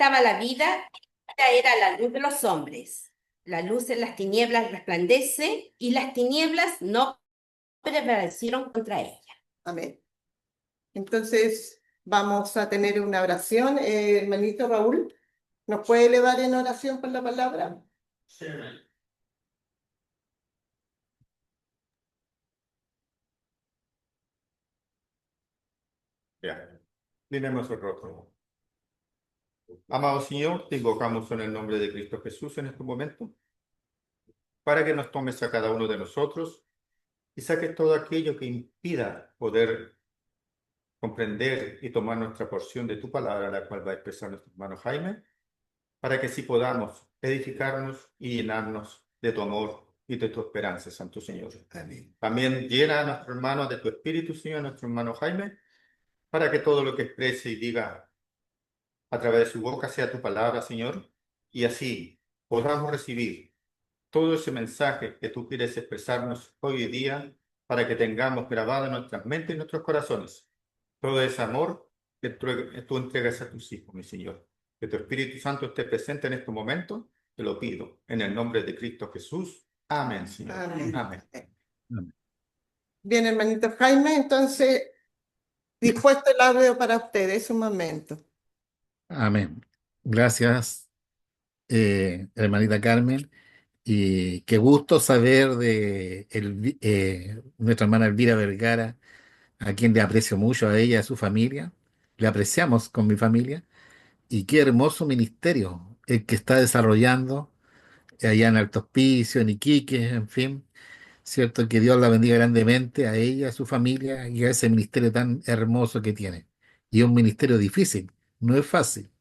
estaba la vida, ella era la luz de los hombres. La luz en las tinieblas resplandece y las tinieblas no prevalecieron contra ella. Amén. Entonces, vamos a tener una oración. Hermanito Raúl, ¿nos puede elevar en oración por la palabra? Sí, amén. Ya, tenemos el rostro. Amado Señor, te invocamos en el nombre de Cristo Jesús en este momento, para que nos tomes a cada uno de nosotros y saques todo aquello que impida poder comprender y tomar nuestra porción de tu palabra, la cual va a expresar nuestro hermano Jaime, para que sí podamos edificarnos y llenarnos de tu amor y de tu esperanza, Santo Señor. Amén. También llena a nuestro hermano de tu espíritu, Señor, nuestro hermano Jaime, para que todo lo que exprese y diga a través de su boca sea tu palabra, Señor, y así podamos recibir todo ese mensaje que tú quieres expresarnos hoy día para que tengamos grabado en nuestras mentes y nuestros corazones todo ese amor que tú entregas a tus hijos, mi Señor. Que tu Espíritu Santo esté presente en este momento, te lo pido, en el nombre de Cristo Jesús. Amén, Señor. Amén. Amén. Bien, hermanito Jaime, entonces, dispuesto el audio para ustedes, un momento. Amén. Gracias, hermanita Carmen. Y qué gusto saber de nuestra hermana Elvira Vergara, a quien le aprecio mucho, a ella y a su familia. Le apreciamos con mi familia. Y qué hermoso ministerio el que está desarrollando allá en Alto Hospicio, en Iquique, en fin. Cierto, que Dios la bendiga grandemente a ella, a su familia y a ese ministerio tan hermoso que tiene. Y es un ministerio difícil, no es fácil.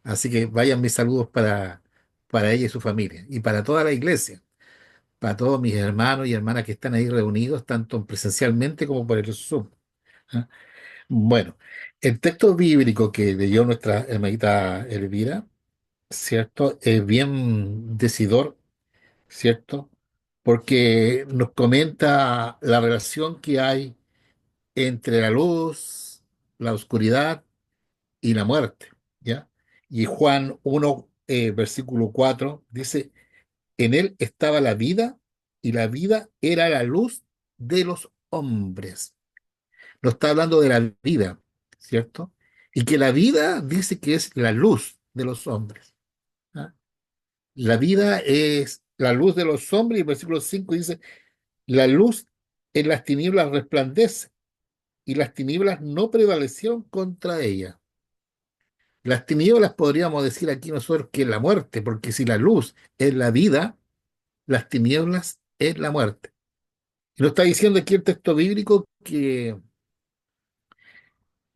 Así que vayan mis saludos para ella y su familia y para toda la iglesia, para todos mis hermanos y hermanas que están ahí reunidos, tanto presencialmente como por el Zoom. ¿Ah? Bueno, el texto bíblico que leyó nuestra hermanita Elvira, ¿cierto? Es bien decidor, ¿cierto? Porque nos comenta la relación que hay entre la luz, la oscuridad y la muerte, ¿ya? Y Juan 1, versículo 4 dice, en él estaba la vida y la vida era la luz de los hombres. No está hablando de la vida, ¿cierto? Y que la vida dice que es la luz de los hombres. ¿Ah? La vida es la luz de los hombres y el versículo 5 dice, la luz en las tinieblas resplandece y las tinieblas no prevalecieron contra ella. Las tinieblas podríamos decir aquí nosotros que es la muerte, porque si la luz es la vida, las tinieblas es la muerte. Y nos está diciendo aquí el texto bíblico que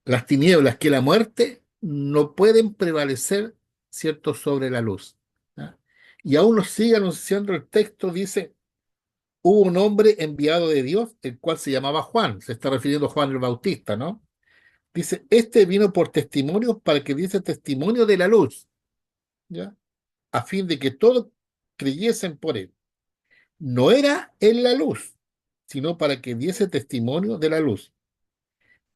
las tinieblas, que la muerte no pueden prevalecer, ¿cierto?, sobre la luz. ¿Ah? Y aún nos sigue anunciando el texto, dice, hubo un hombre enviado de Dios, el cual se llamaba Juan, se está refiriendo a Juan el Bautista, ¿no? Dice, este vino por testimonio para que diese testimonio de la luz, ¿ya? A fin de que todos creyesen por él. No era él la luz, sino para que diese testimonio de la luz.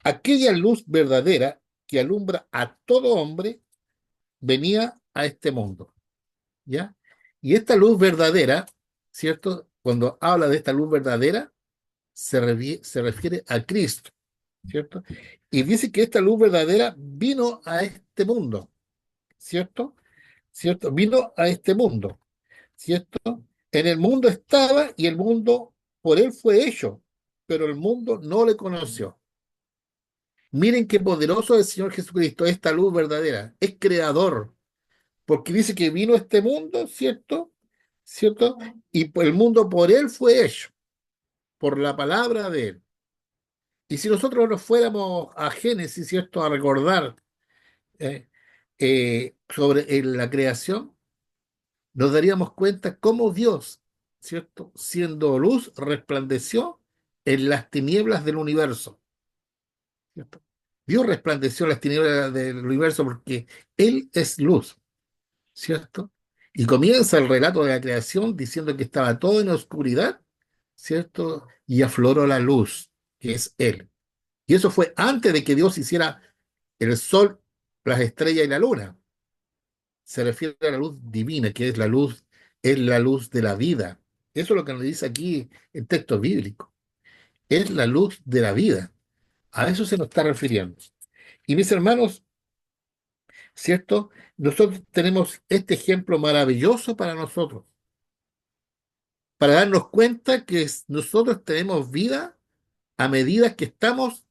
Aquella luz verdadera que alumbra a todo hombre venía a este mundo, ¿ya? Y esta luz verdadera, ¿cierto? Cuando habla de esta luz verdadera, se refiere a Cristo, ¿cierto? Y dice que esta luz verdadera vino a este mundo, ¿cierto? ¿Cierto? Vino a este mundo, ¿cierto? En el mundo estaba y el mundo por él fue hecho, pero el mundo no le conoció. Miren qué poderoso es el Señor Jesucristo, esta luz verdadera, es creador, porque dice que vino a este mundo, ¿cierto? ¿Cierto? Y el mundo por él fue hecho, por la palabra de él. Y si nosotros nos fuéramos a Génesis, ¿cierto? A recordar eh, sobre la creación, nos daríamos cuenta cómo Dios, ¿cierto? Siendo luz, resplandeció en las tinieblas del universo, ¿cierto? Dios resplandeció en las tinieblas del universo porque Él es luz, ¿cierto? Y comienza el relato de la creación diciendo que estaba todo en oscuridad, ¿cierto? Y afloró la luz, que es Él. Y eso fue antes de que Dios hiciera el sol, las estrellas y la luna. se refiere a la luz divina, que es la luz de la vida. Eso es lo que nos dice aquí el texto bíblico. Es la luz de la vida. A eso se nos está refiriendo. Y mis hermanos, ¿cierto? Nosotros tenemos este ejemplo maravilloso para nosotros, para darnos cuenta que nosotros tenemos vida a medida que estamos,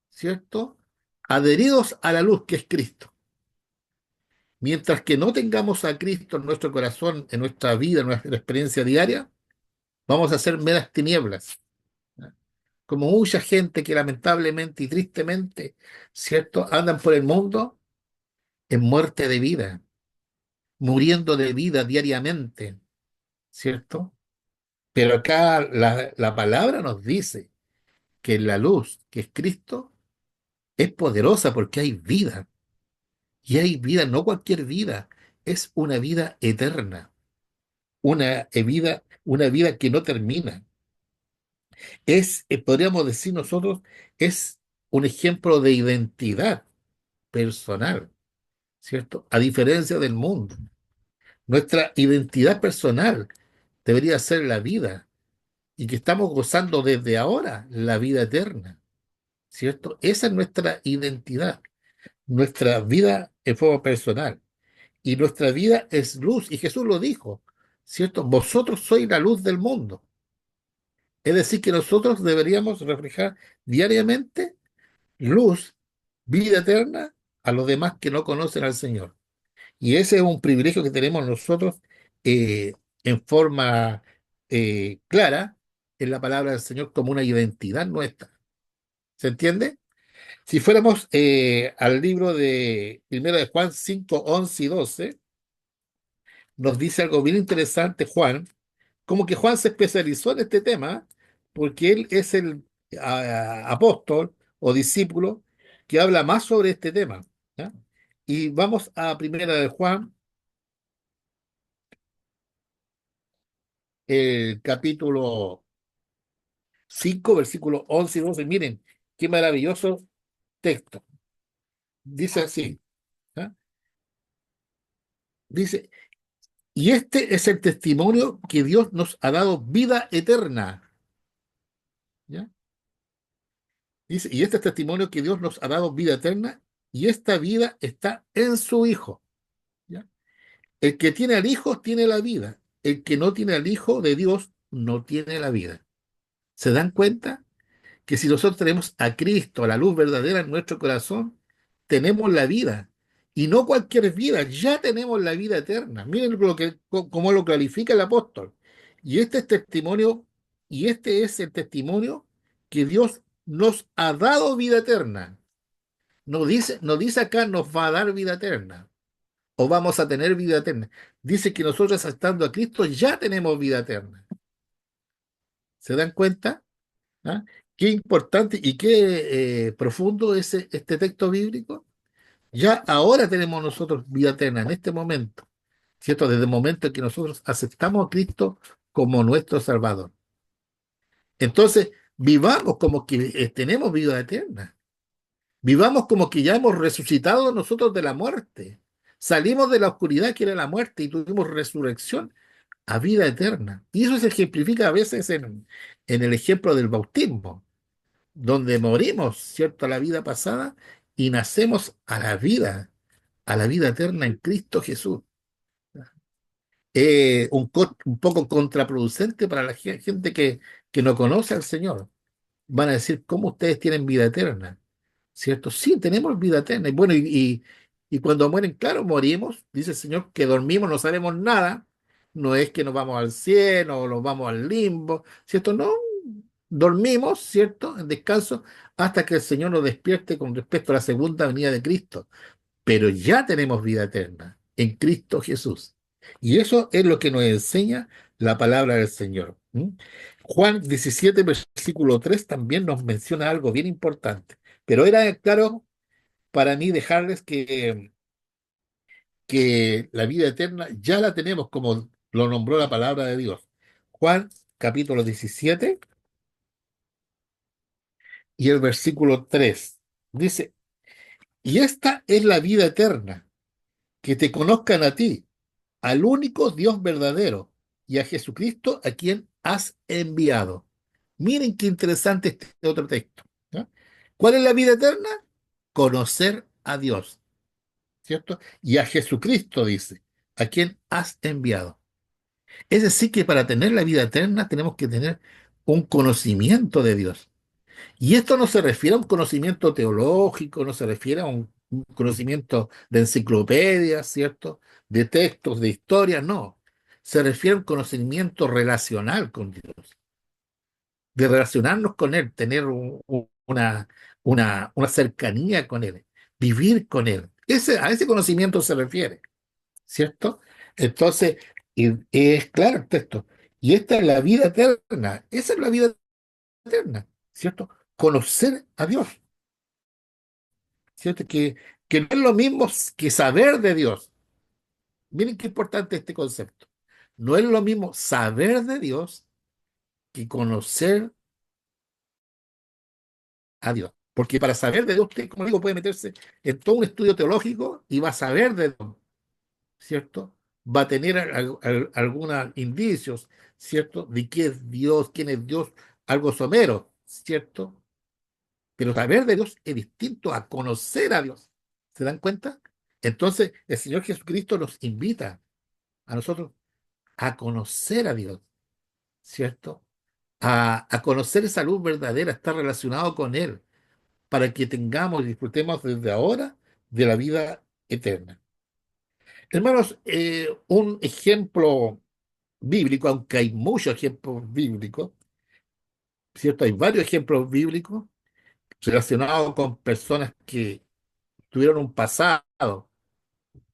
¿cierto? Adheridos a la luz que es Cristo. Mientras que no tengamos a Cristo en nuestro corazón, en nuestra vida, en nuestra experiencia diaria, vamos a ser meras tinieblas. ¿Ya? Como mucha gente que lamentablemente y tristemente, ¿cierto? Andan por el mundo en muerte de vida, muriendo de vida diariamente, ¿cierto? Pero acá la palabra nos dice que la luz, que es Cristo, es poderosa porque hay vida. Y hay vida, no cualquier vida, es una vida eterna, una vida que no termina. Podríamos decir nosotros, es un ejemplo de identidad personal, ¿cierto? A diferencia del mundo. Nuestra identidad personal debería ser la vida y que estamos gozando desde ahora la vida eterna, ¿cierto? Esa es nuestra identidad, nuestra vida en forma personal. Y nuestra vida es luz, y Jesús lo dijo, ¿cierto? Vosotros sois la luz del mundo. Es decir, que nosotros deberíamos reflejar diariamente luz, vida eterna a los demás que no conocen al Señor. Y ese es un privilegio que tenemos nosotros eh, en forma clara en la palabra del Señor como una identidad nuestra. ¿Se entiende? Si fuéramos al libro de 1 de Juan 5, 11 y 12, nos dice algo bien interesante Juan, como que Juan se especializó en este tema, porque él es el apóstol o discípulo que habla más sobre este tema. ¿Ya? Y vamos a 1 de Juan, el capítulo 5, versículos 11 y 12. Miren, qué maravilloso texto. Dice así, ¿ya? Dice, y este es el testimonio que Dios nos ha dado vida eterna. ¿Ya? Dice, y este testimonio que Dios nos ha dado vida eterna, y esta vida está en su Hijo. ¿Ya? El que tiene al Hijo tiene la vida. El que no tiene al Hijo de Dios no tiene la vida. ¿Se dan cuenta? Que si nosotros tenemos a Cristo, a la luz verdadera en nuestro corazón, tenemos la vida. Y no cualquier vida, ya tenemos la vida eterna. Miren cómo lo clarifica el apóstol. Y este es testimonio, y este es el testimonio que Dios nos ha dado vida eterna. No dice acá nos va a dar vida eterna o vamos a tener vida eterna. Dice que nosotros estando a Cristo ya tenemos vida eterna. ¿Se dan cuenta? ¿Ah? Qué importante y qué profundo es este texto bíblico. Ya ahora tenemos nosotros vida eterna en este momento, ¿cierto? Desde el momento en que nosotros aceptamos a Cristo como nuestro Salvador. Entonces, vivamos como que tenemos vida eterna. Vivamos como que ya hemos resucitado nosotros de la muerte. Salimos de la oscuridad que era la muerte y tuvimos resurrección a vida eterna. Y eso se ejemplifica a veces en el ejemplo del bautismo, donde morimos, ¿cierto?, a la vida pasada y nacemos a la vida eterna en Cristo Jesús. Un poco contraproducente para la gente que no conoce al Señor. Van a decir, ¿cómo ustedes tienen vida eterna? ¿Cierto? Sí, tenemos vida eterna. Y bueno, y cuando mueren, claro, morimos, dice el Señor, que dormimos, no sabemos nada. No es que nos vamos al cielo o nos vamos al limbo, ¿cierto? No, dormimos, ¿cierto? En descanso, hasta que el Señor nos despierte con respecto a la segunda venida de Cristo. Pero ya tenemos vida eterna en Cristo Jesús. Y eso es lo que nos enseña la palabra del Señor. ¿Mm? Juan 17, versículo 3 también nos menciona algo bien importante. Pero era claro para mí dejarles que la vida eterna ya la tenemos como lo nombró la palabra de Dios. Juan capítulo 17 y el versículo 3 dice, y esta es la vida eterna, que te conozcan a ti, al único Dios verdadero, y a Jesucristo a quien has enviado. Miren qué interesante este otro texto. ¿Ya? ¿Cuál es la vida eterna? Conocer a Dios, ¿cierto? Y a Jesucristo, dice, a quien has enviado. Es decir, que para tener la vida eterna tenemos que tener un conocimiento de Dios. Y esto no se refiere a un conocimiento teológico, no se refiere a un conocimiento de enciclopedias, ¿cierto? De textos, de historia, no. Se refiere a un conocimiento relacional con Dios, de relacionarnos con Él, tener una cercanía con Él, vivir con Él. A ese conocimiento se refiere, ¿cierto? Entonces, es claro el texto. Y esta es la vida eterna, esa es la vida eterna, ¿cierto? Conocer a Dios. ¿Cierto? Que no es lo mismo que saber de Dios. Miren qué importante este concepto. No es lo mismo saber de Dios que conocer a Dios. Porque para saber de Dios, usted, como digo, puede meterse en todo un estudio teológico y va a saber de Dios, ¿cierto? Va a tener algunos indicios, ¿cierto? De qué es Dios, quién es Dios, algo somero, ¿cierto? Pero saber de Dios es distinto a conocer a Dios. ¿Se dan cuenta? Entonces, el Señor Jesucristo nos invita a nosotros a conocer a Dios, ¿cierto? A conocer esa luz verdadera, estar relacionado con Él, para que tengamos y disfrutemos desde ahora de la vida eterna. Hermanos, un ejemplo bíblico, aunque hay muchos ejemplos bíblicos, ¿cierto? Hay varios ejemplos bíblicos relacionados con personas que tuvieron un pasado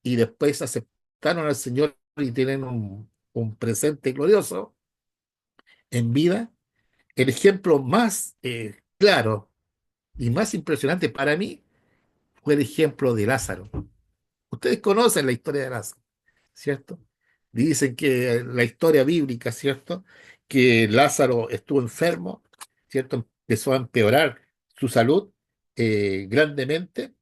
y después aceptaron al Señor y tienen un presente glorioso en vida. El ejemplo más claro y más impresionante para mí fue el ejemplo de Lázaro. Ustedes conocen la historia de Lázaro, ¿cierto? Dicen que la historia bíblica, ¿cierto? Que Lázaro estuvo enfermo, ¿cierto? Empezó a empeorar su salud grandemente,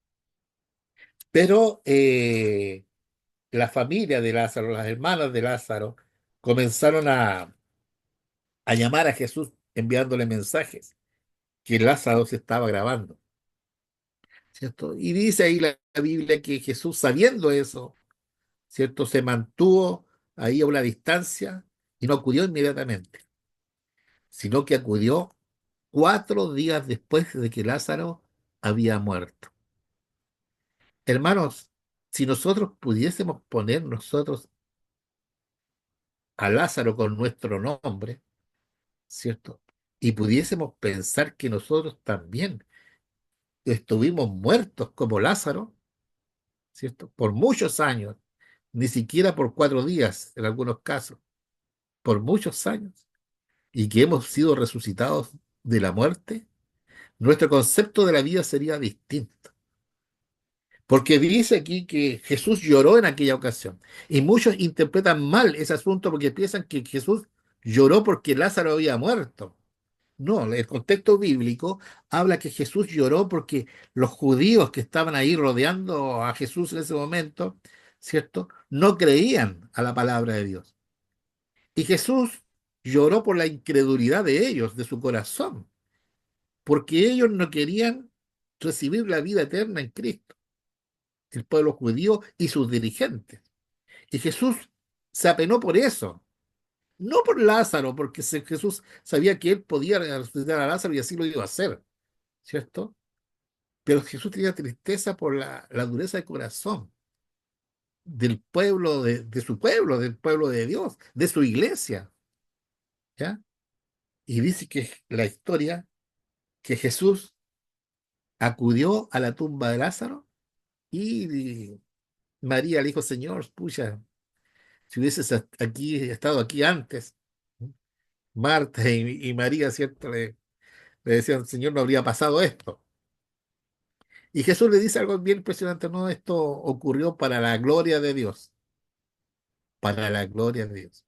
pero la familia de Lázaro, las hermanas de Lázaro, comenzaron a llamar a Jesús enviándole mensajes que Lázaro se estaba grabando, ¿cierto? Y dice ahí la Biblia que Jesús, sabiendo eso, ¿cierto? Se mantuvo ahí a una distancia y no acudió inmediatamente, sino que acudió 4 días después de que Lázaro había muerto. Hermanos, si nosotros pudiésemos poner nosotros a Lázaro con nuestro nombre, ¿cierto? Y pudiésemos pensar que nosotros también estuvimos muertos como Lázaro, ¿cierto? Por muchos años, ni siquiera por 4 días en algunos casos, por muchos años, y que hemos sido resucitados de la muerte, nuestro concepto de la vida sería distinto. Porque dice aquí que Jesús lloró en aquella ocasión. Y muchos interpretan mal ese asunto porque piensan que Jesús lloró porque Lázaro había muerto. No, el contexto bíblico habla que Jesús lloró porque los judíos que estaban ahí rodeando a Jesús en ese momento, ¿cierto? No creían a la palabra de Dios. Y Jesús lloró por la incredulidad de ellos, de su corazón, porque ellos no querían recibir la vida eterna en Cristo, el pueblo judío y sus dirigentes. Y Jesús se apenó por eso, no por Lázaro, porque Jesús sabía que él podía resucitar a Lázaro y así lo iba a hacer, ¿cierto? Pero Jesús tenía tristeza por la dureza de corazón del pueblo, de su pueblo, del pueblo de Dios, de su iglesia, ¿ya? Y dice que la historia, que Jesús acudió a la tumba de Lázaro y María le dijo, Señor, pucha, si hubieses estado aquí antes, Marta y María, ¿cierto? Le decían, Señor, no habría pasado esto. Y Jesús le dice algo bien impresionante, no, esto ocurrió para la gloria de Dios, para la gloria de Dios.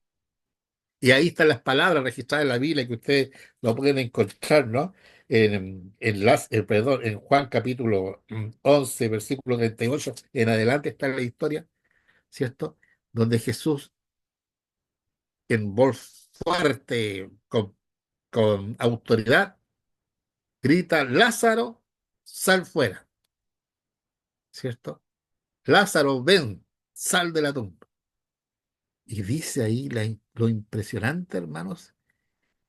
Y ahí están las palabras registradas en la Biblia que ustedes lo pueden encontrar, ¿no? Perdón, en Juan capítulo 11, versículo 38, en adelante está la historia. ¿cierto? Donde Jesús, en voz fuerte, con autoridad, grita, Lázaro, sal fuera, ¿cierto? Lázaro, ven, sal de la tumba. Y dice ahí lo impresionante, hermanos,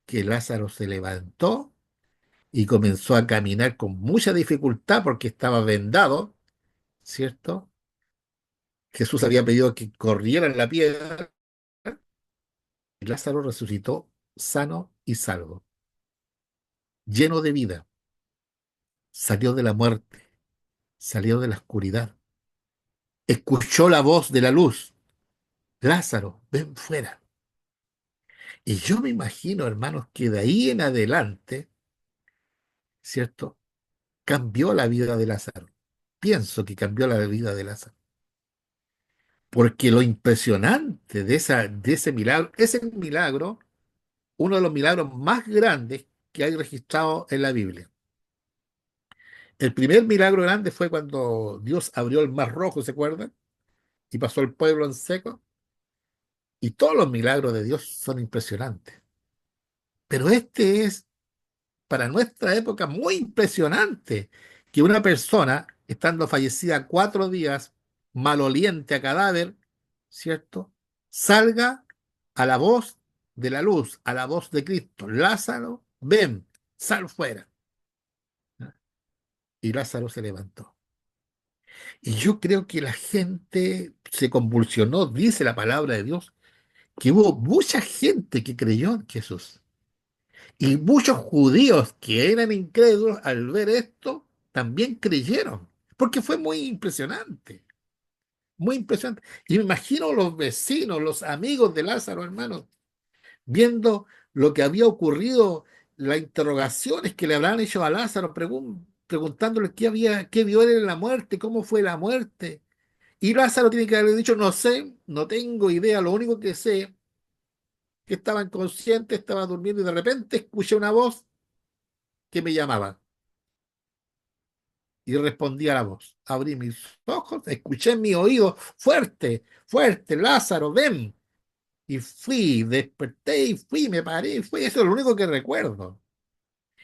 que Lázaro se levantó y comenzó a caminar con mucha dificultad porque estaba vendado, ¿cierto? Jesús había pedido que corrieran la piedra y Lázaro resucitó sano y salvo, lleno de vida, salió de la muerte, salió de la oscuridad, escuchó la voz de la luz, Lázaro, ven fuera. Y yo me imagino, hermanos, que de ahí en adelante, ¿cierto? Cambió la vida de Lázaro. Pienso que cambió la vida de Lázaro. Porque lo impresionante de ese milagro, ese milagro, uno de los milagros más grandes que hay registrado en la Biblia. El primer milagro grande fue cuando Dios abrió el mar rojo, ¿se acuerdan? Y pasó el pueblo en seco. Y todos los milagros de Dios son impresionantes. Pero este es, para nuestra época, muy impresionante que una persona, estando fallecida 4 días, maloliente a cadáver, ¿cierto? Salga a la voz de la luz, a la voz de Cristo. Lázaro, ven, sal fuera. Y Lázaro se levantó. Y yo creo que la gente se convulsionó, dice la palabra de Dios, que hubo mucha gente que creyó en Jesús. Y muchos judíos que eran incrédulos al ver esto también creyeron, porque fue muy impresionante, muy impresionante. Y me imagino los vecinos, los amigos de Lázaro, hermanos, viendo lo que había ocurrido, las interrogaciones que le habrán hecho a Lázaro, preguntándole qué vio él en la muerte, cómo fue la muerte. Y Lázaro tiene que haber dicho, no sé, no tengo idea, lo único que sé que estaba inconsciente, estaba durmiendo y de repente escuché una voz que me llamaba y respondí a la voz. Abrí mis ojos, escuché en mi oído fuerte, fuerte, Lázaro, ven. Y fui, desperté y fui, me paré, y fui. Eso es lo único que recuerdo.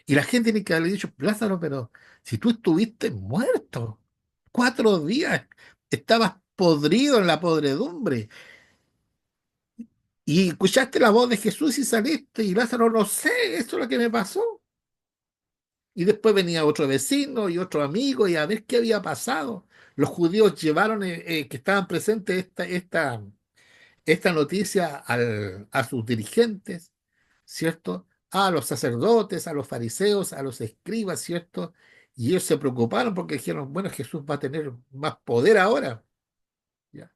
Y la gente tiene que haberle dicho, Lázaro, pero si tú estuviste muerto 4 días, estabas podrido en la podredumbre y escuchaste la voz de Jesús y saliste. Y Lázaro, no sé, eso es lo que me pasó. Y después venía otro vecino y otro amigo y a ver qué había pasado. Los judíos llevaron, que estaban presentes, esta noticia a sus dirigentes, ¿cierto? A los sacerdotes, a los fariseos, a los escribas, ¿cierto? Y ellos se preocuparon porque dijeron, bueno, Jesús va a tener más poder ahora. ¿Ya?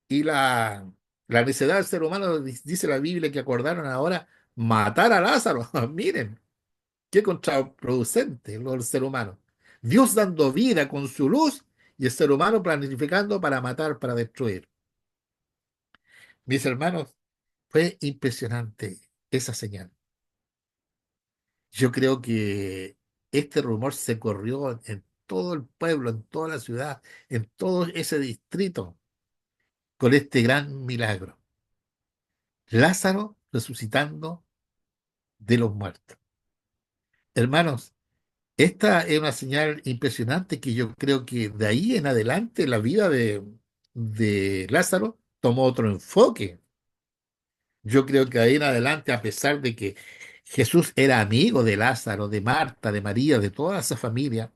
Y la necedad del ser humano, dice la Biblia, que acordaron ahora matar a Lázaro. Miren. Qué contraproducente el ser humano. Dios dando vida con su luz y el ser humano planificando para matar, para destruir. Mis hermanos, fue impresionante esa señal. Yo creo que este rumor se corrió en todo el pueblo, en toda la ciudad, en todo ese distrito, con este gran milagro. Lázaro resucitando de los muertos. Hermanos, esta es una señal impresionante que yo creo que de ahí en adelante la vida de Lázaro tomó otro enfoque. Yo creo que de ahí en adelante, a pesar de que Jesús era amigo de Lázaro, de Marta, de María, de toda esa familia,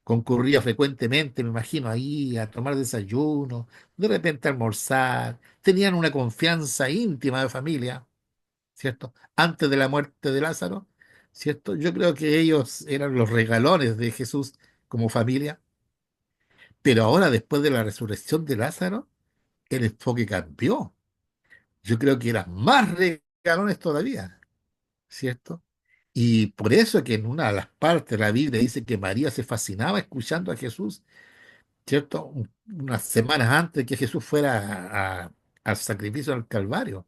concurría frecuentemente, me imagino, ahí a tomar desayuno, de repente a almorzar, tenían una confianza íntima de familia, ¿cierto? Antes de la muerte de Lázaro, ¿cierto? Yo creo que ellos eran los regalones de Jesús como familia, pero ahora, después de la resurrección de Lázaro, el enfoque cambió. Yo creo que eran más regalones todavía, ¿cierto? Y por eso que en una de las partes de la Biblia dice que María se fascinaba escuchando a Jesús, ¿cierto? Unas semanas antes que Jesús fuera al sacrificio del Calvario.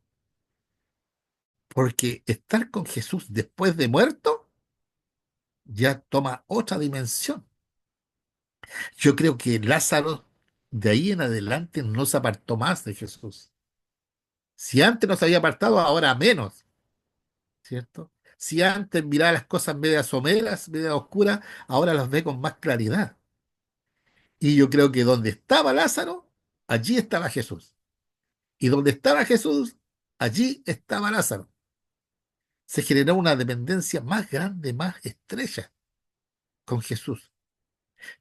Porque estar con Jesús después de muerto ya toma otra dimensión. Yo creo que Lázaro de ahí en adelante no se apartó más de Jesús. Si antes no se había apartado, ahora menos, ¿cierto? Si antes miraba las cosas media someras, media oscuras, ahora las ve con más claridad. Y yo creo que donde estaba Lázaro, allí estaba Jesús. Y donde estaba Jesús, allí estaba Lázaro. Se generó una dependencia más grande, más estrecha con Jesús.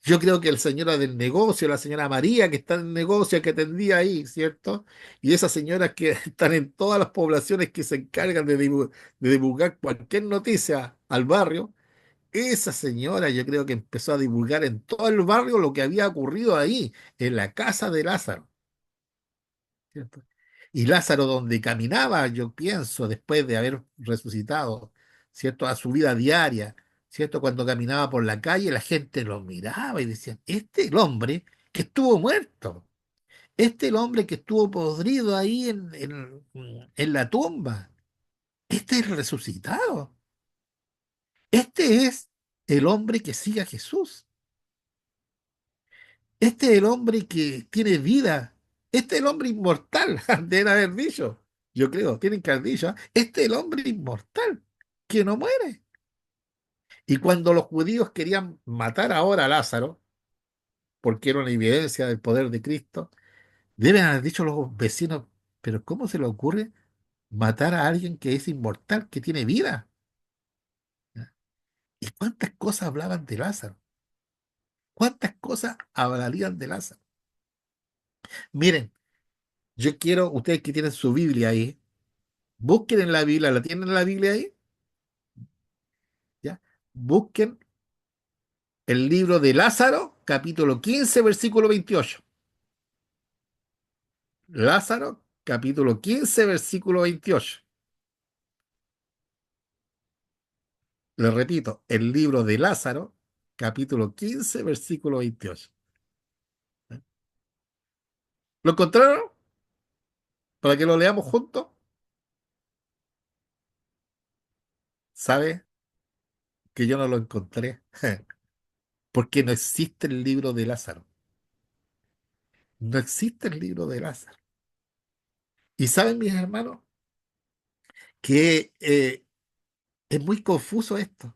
Yo creo que el señora del negocio, la señora María que está en el negocio, que atendía ahí, ¿cierto? Y esas señoras que están en todas las poblaciones que se encargan de divulgar cualquier noticia al barrio, esa señora yo creo que empezó a divulgar en todo el barrio lo que había ocurrido ahí, en la casa de Lázaro, ¿cierto? Y Lázaro donde caminaba, yo pienso, después de haber resucitado, ¿cierto? A su vida diaria, ¿cierto? Cuando caminaba por la calle, la gente lo miraba y decían, este es el hombre que estuvo muerto, este es el hombre que estuvo podrido ahí en la tumba, este es el resucitado, este es el hombre que sigue a Jesús. Este es el hombre que tiene vida. Este es el hombre inmortal, deben haber dicho. Yo creo, tienen que haber dicho, ¿ah? Este es el hombre inmortal, que no muere. Y cuando los judíos querían matar ahora a Lázaro, porque era una evidencia del poder de Cristo, deben haber dicho los vecinos, pero ¿cómo se le ocurre matar a alguien que es inmortal, que tiene vida? ¿Ya? ¿Y cuántas cosas hablaban de Lázaro? ¿Cuántas cosas hablarían de Lázaro? Miren, yo quiero, ustedes que tienen su Biblia ahí, busquen en la Biblia, ¿la tienen en la Biblia ahí? ¿Ya? Busquen el libro de Lázaro, capítulo 15, versículo 28. Lázaro, capítulo 15, versículo 28. Le repito, el libro de Lázaro, capítulo 15, versículo 28. ¿Lo encontraron? Para que lo leamos juntos. ¿Sabe que yo no lo encontré? Porque no existe el libro de Lázaro. No existe el libro de Lázaro. Y saben, mis hermanos, que es muy confuso esto.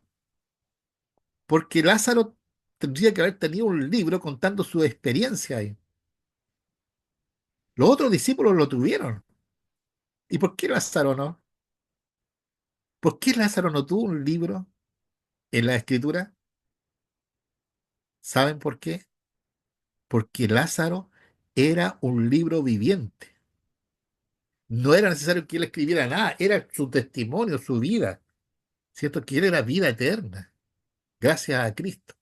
Porque Lázaro tendría que haber tenido un libro contando su experiencia ahí. Los otros discípulos lo tuvieron. ¿Y por qué Lázaro no? ¿Por qué Lázaro no tuvo un libro en la escritura? ¿Saben por qué? Porque Lázaro era un libro viviente. No era necesario que él escribiera nada, era su testimonio, su vida. ¿Cierto? Que él era vida eterna, gracias a Cristo.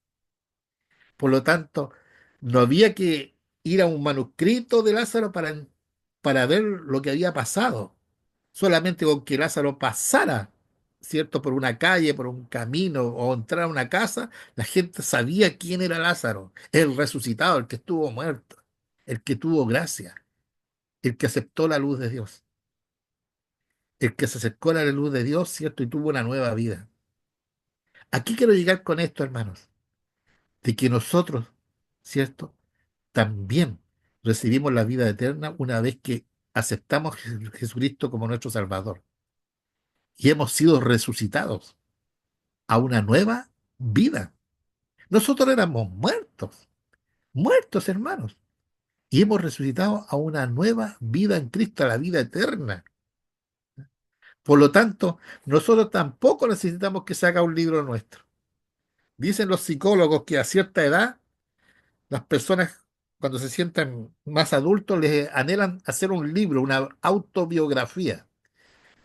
Por lo tanto, no había que ir a un manuscrito de Lázaro para ver lo que había pasado. Solamente con que Lázaro pasara, ¿cierto? Por una calle, por un camino o entrar a una casa, la gente sabía quién era Lázaro, el resucitado, el que estuvo muerto, el que tuvo gracia, el que aceptó la luz de Dios, el que se acercó a la luz de Dios, ¿cierto? Y tuvo una nueva vida. Aquí quiero llegar con esto, hermanos, de que nosotros, ¿cierto? También recibimos la vida eterna una vez que aceptamos a Jesucristo como nuestro Salvador y hemos sido resucitados a una nueva vida. Nosotros éramos muertos, muertos hermanos, y hemos resucitado a una nueva vida en Cristo, a la vida eterna. Por lo tanto, nosotros tampoco necesitamos que se haga un libro nuestro. Dicen los psicólogos que a cierta edad, las personas cuando se sienten más adultos les anhelan hacer un libro, una autobiografía,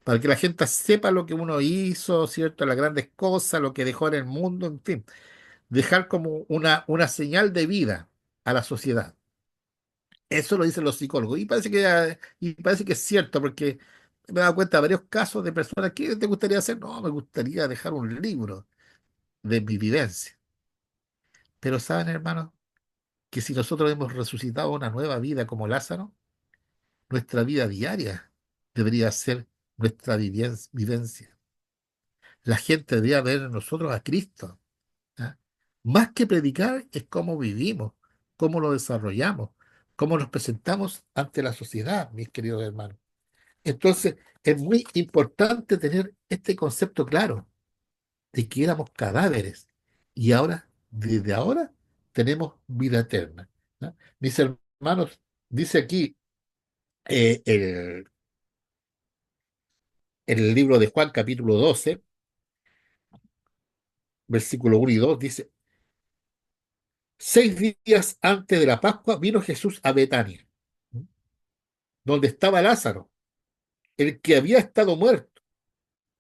para que la gente sepa lo que uno hizo, ¿cierto? Las grandes cosas, lo que dejó en el mundo, en fin. Dejar como una señal de vida a la sociedad. Eso lo dicen los psicólogos. Y parece que es cierto, porque me he dado cuenta de varios casos de personas que te gustaría hacer. No, me gustaría dejar un libro de mi vivencia. Pero saben, hermanos, que si nosotros hemos resucitado una nueva vida como Lázaro, nuestra vida diaria debería ser nuestra vivencia. La gente debería ver en nosotros a Cristo. ¿Ah? Más que predicar es cómo vivimos, cómo lo desarrollamos, cómo nos presentamos ante la sociedad, mis queridos hermanos. Entonces, es muy importante tener este concepto claro de que éramos cadáveres y ahora, desde ahora, tenemos vida eterna. ¿No? Mis hermanos, dice aquí en el libro de Juan, capítulo 12, versículo 1 y 2, dice: 6 días antes de la Pascua vino Jesús a Betania, donde estaba Lázaro, el que había estado muerto,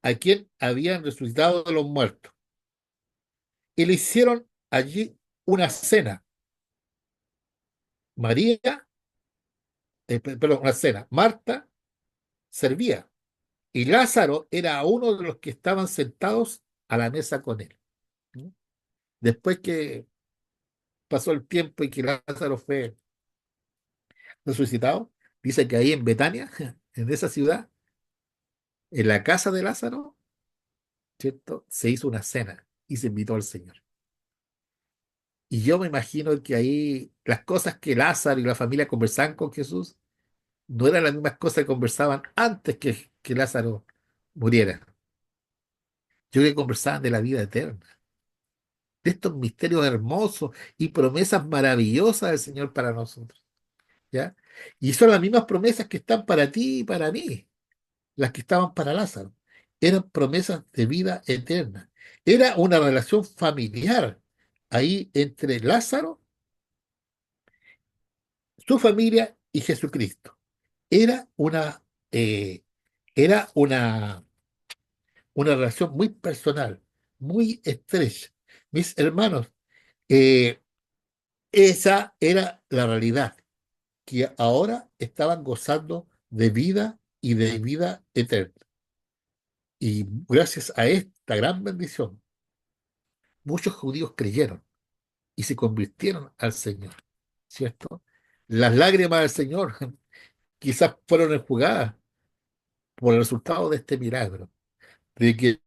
a quien habían resucitado de los muertos. Y le hicieron allí una cena. María, perdón, una cena. Marta servía y Lázaro era uno de los que estaban sentados a la mesa con él. Después que pasó el tiempo y que Lázaro fue resucitado, dice que ahí en Betania, en esa ciudad, en la casa de Lázaro, ¿cierto? Se hizo una cena y se invitó al Señor. Y yo me imagino que ahí las cosas que Lázaro y la familia conversaban con Jesús no eran las mismas cosas que conversaban antes que Lázaro muriera. Yo creo que conversaban de la vida eterna, de estos misterios hermosos y promesas maravillosas del Señor para nosotros, ¿ya? Y son las mismas promesas que están para ti y para mí, las que estaban para Lázaro. Eran promesas de vida eterna. Era una relación familiar ahí entre Lázaro, su familia y Jesucristo. Era una, eh, era una relación muy personal, muy estrecha. Mis hermanos, eh, esa era la realidad, que ahora estaban gozando de vida y de vida eterna. Y gracias a esta gran bendición, muchos judíos creyeron y se convirtieron al Señor, ¿cierto? Las lágrimas del Señor quizás fueron enjugadas por el resultado de este milagro, de que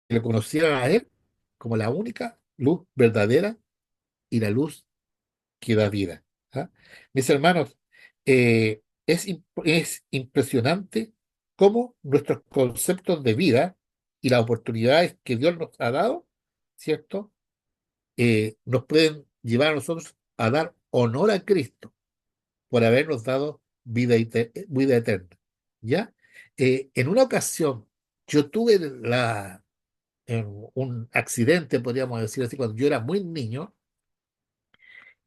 le conocieran a Él como la única luz verdadera y la luz que da vida. ¿Ah? Mis hermanos, es impresionante cómo nuestros conceptos de vida y las oportunidades que Dios nos ha dado, ¿cierto? Nos pueden llevar a nosotros a dar honor a Cristo por habernos dado vida eterna. ¿Ya? En una ocasión, yo tuve un accidente, podríamos decir así, cuando yo era muy niño,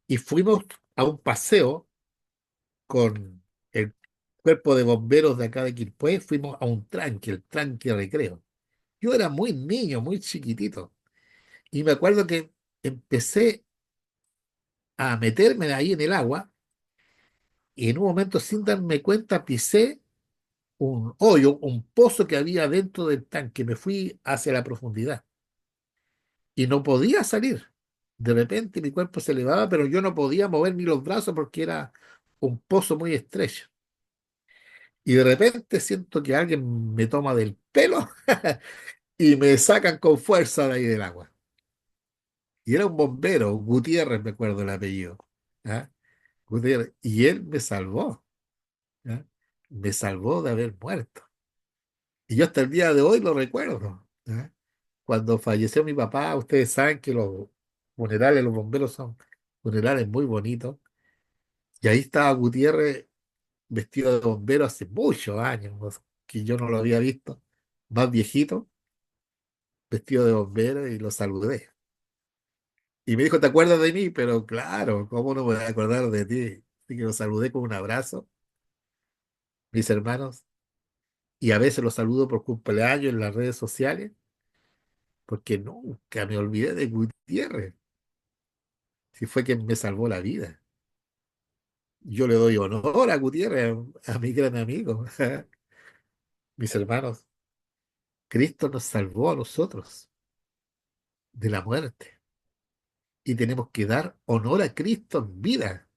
y fuimos a un paseo con el cuerpo de bomberos de acá de Quilpué, fuimos a un tranque, el tranque recreo. Yo era muy niño, muy chiquitito, y me acuerdo que empecé a meterme ahí en el agua, y en un momento, sin darme cuenta, pisé un hoyo, un pozo que había dentro del tanque. Me fui hacia la profundidad y no podía salir. De repente mi cuerpo se elevaba, pero yo no podía mover ni los brazos porque era un pozo muy estrecho. Y de repente siento que alguien me toma del pelo y me sacan con fuerza de ahí del agua. Y era un bombero, Gutiérrez, me acuerdo el apellido. ¿Ah? Gutiérrez. Y él me salvó. ¿Ah? Me salvó de haber muerto. Y yo hasta el día de hoy lo recuerdo. ¿Ah? Cuando falleció mi papá, ustedes saben que los funerales, los bomberos son funerales muy bonitos. Y ahí estaba Gutiérrez vestido de bombero hace muchos años, ¿no? Que yo no lo había visto, más viejito, vestido de bombero y lo saludé. Y me dijo, ¿te acuerdas de mí? Pero claro, ¿cómo no me voy a acordar de ti? Así que lo saludé con un abrazo, mis hermanos, y a veces lo saludo por cumpleaños en las redes sociales, porque nunca me olvidé de Gutiérrez, si fue quien me salvó la vida. Yo le doy honor a Gutiérrez, a mi gran amigo. Mis hermanos, Cristo nos salvó a nosotros de la muerte y tenemos que dar honor a Cristo en vida,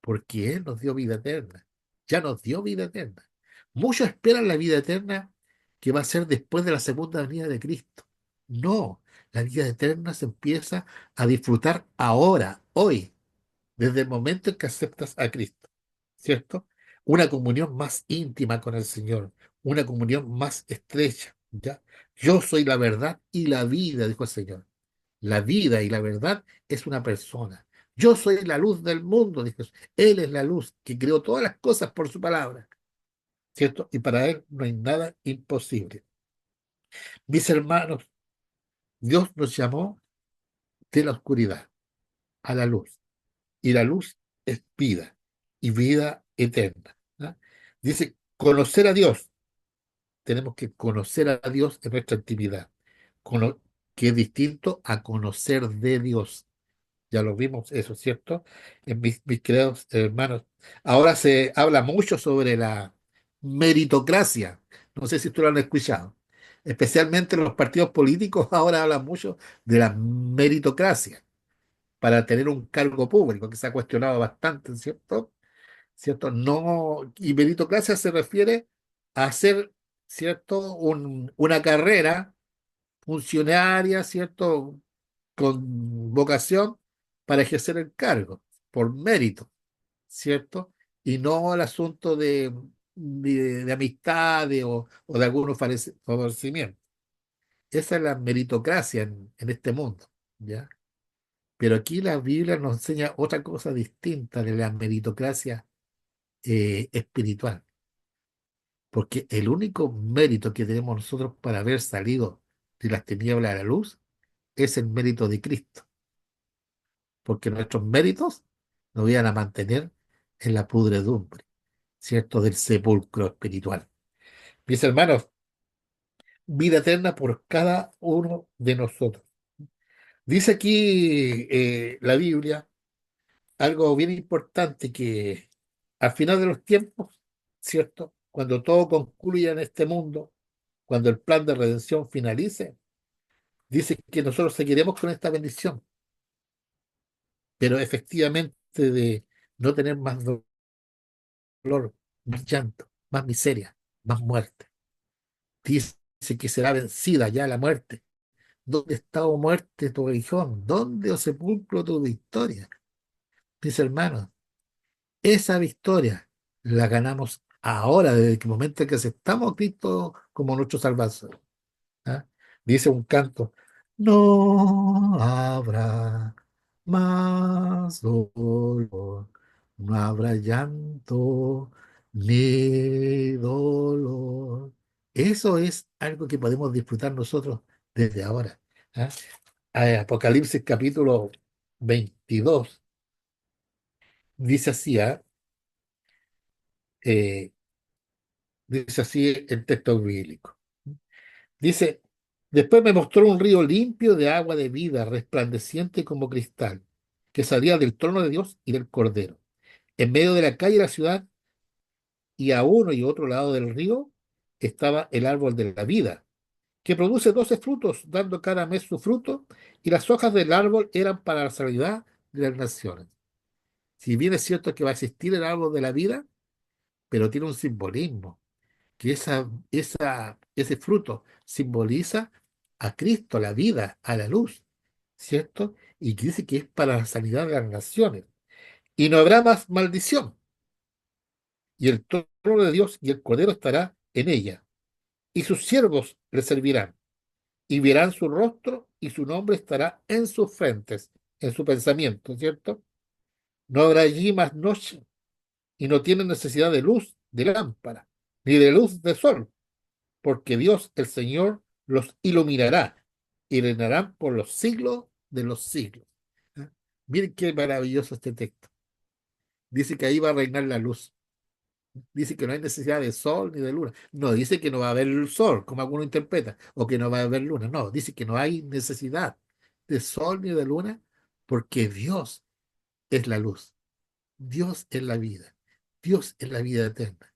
porque Él nos dio vida eterna. Ya nos dio vida eterna. Muchos esperan la vida eterna que va a ser después de la segunda venida de Cristo. No, la vida eterna se empieza a disfrutar ahora, hoy. desde el momento en que aceptas a Cristo, ¿cierto? Una comunión más íntima con el Señor, una comunión más estrecha, ¿ya? Yo soy la verdad y la vida, dijo el Señor. La vida y la verdad es una persona. Yo soy la luz del mundo, dijo Jesús. Él es la luz que creó todas las cosas por su palabra, ¿cierto? Y para Él no hay nada imposible. Mis hermanos, Dios nos llamó de la oscuridad a la luz. Y la luz es vida y vida eterna. ¿Ah? Dice, conocer a Dios. Tenemos que conocer a Dios en nuestra intimidad, cono- que es distinto a conocer de Dios. Ya lo vimos eso, ¿cierto? En mis queridos hermanos. Ahora se habla mucho sobre la meritocracia. No sé si tú lo has escuchado. Especialmente los partidos políticos ahora hablan mucho de la meritocracia para tener un cargo público, que se ha cuestionado bastante, ¿cierto? ¿Cierto? No, y meritocracia se refiere a hacer, ¿cierto? Una carrera funcionaria, ¿cierto? Con vocación para ejercer el cargo, por mérito, ¿cierto? Y no el asunto de amistades o de algunos favorecimientos. Esa es la meritocracia en este mundo, ¿ya? Pero aquí la Biblia nos enseña otra cosa distinta de la meritocracia espiritual, porque el único mérito que tenemos nosotros para haber salido de las tinieblas a la luz es el mérito de Cristo, porque nuestros méritos nos iban a mantener en la pudredumbre, ¿cierto? Del sepulcro espiritual. Mis hermanos, vida eterna por cada uno de nosotros. Dice aquí la Biblia algo bien importante que al final de los tiempos, ¿cierto? Cuando todo concluya en este mundo, cuando el plan de redención finalice, dice que nosotros seguiremos con esta bendición, pero efectivamente de no tener más dolor, más llanto, más miseria, más muerte. Dice que será vencida ya la muerte. ¿Dónde está, oh muerte, tu aguijón? ¿Dónde, oh sepulcro, tu victoria? Mis hermanos, esa victoria la ganamos ahora, desde el momento en que aceptamos a Cristo como nuestro Salvador. ¿Ah? Dice un canto, no habrá más dolor, no habrá llanto ni dolor. Eso es algo que podemos disfrutar nosotros desde ahora. ¿Ah? Apocalipsis capítulo 22 dice así, Eh, dice así el texto bíblico. Dice, después me mostró un río limpio de agua de vida, resplandeciente como cristal, que salía del trono de Dios y del Cordero. En medio de la calle de la ciudad y a uno y otro lado del río estaba el árbol de la vida, que produce 12 frutos, dando cada mes su fruto, y las hojas del árbol eran para la sanidad de las naciones. Si bien es cierto que va a existir el árbol de la vida, pero tiene un simbolismo que ese fruto simboliza a Cristo, la vida, a la luz, ¿cierto? Y que dice que es para la sanidad de las naciones. Y no habrá más maldición. Y el trono de Dios y el Cordero estará en ella. Y sus siervos le servirán. Y verán su rostro y su nombre estará en sus frentes, en su pensamiento, ¿cierto? No habrá allí más noche y no tienen necesidad de luz, de lámpara, ni de luz de sol porque Dios, el Señor, los iluminará y reinarán por los siglos de los siglos. ¿Ah? Miren qué maravilloso este texto. Dice que ahí va a reinar la luz. Dice que no hay necesidad de sol ni de luna. No, dice que no va a haber el sol, como alguno interpreta, o que no va a haber luna. No, dice que no hay necesidad de sol ni de luna, porque Dios es la luz. Dios es la vida. Dios es la vida eterna.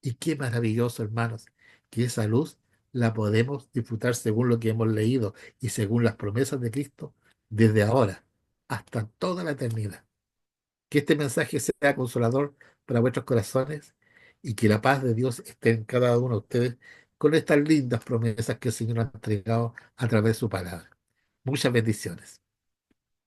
Y qué maravilloso, hermanos, que esa luz la podemos disfrutar según lo que hemos leído y según las promesas de Cristo desde ahora hasta toda la eternidad. Que este mensaje sea consolador para vuestros corazones y que la paz de Dios esté en cada uno de ustedes con estas lindas promesas que el Señor ha entregado a través de su palabra. Muchas bendiciones.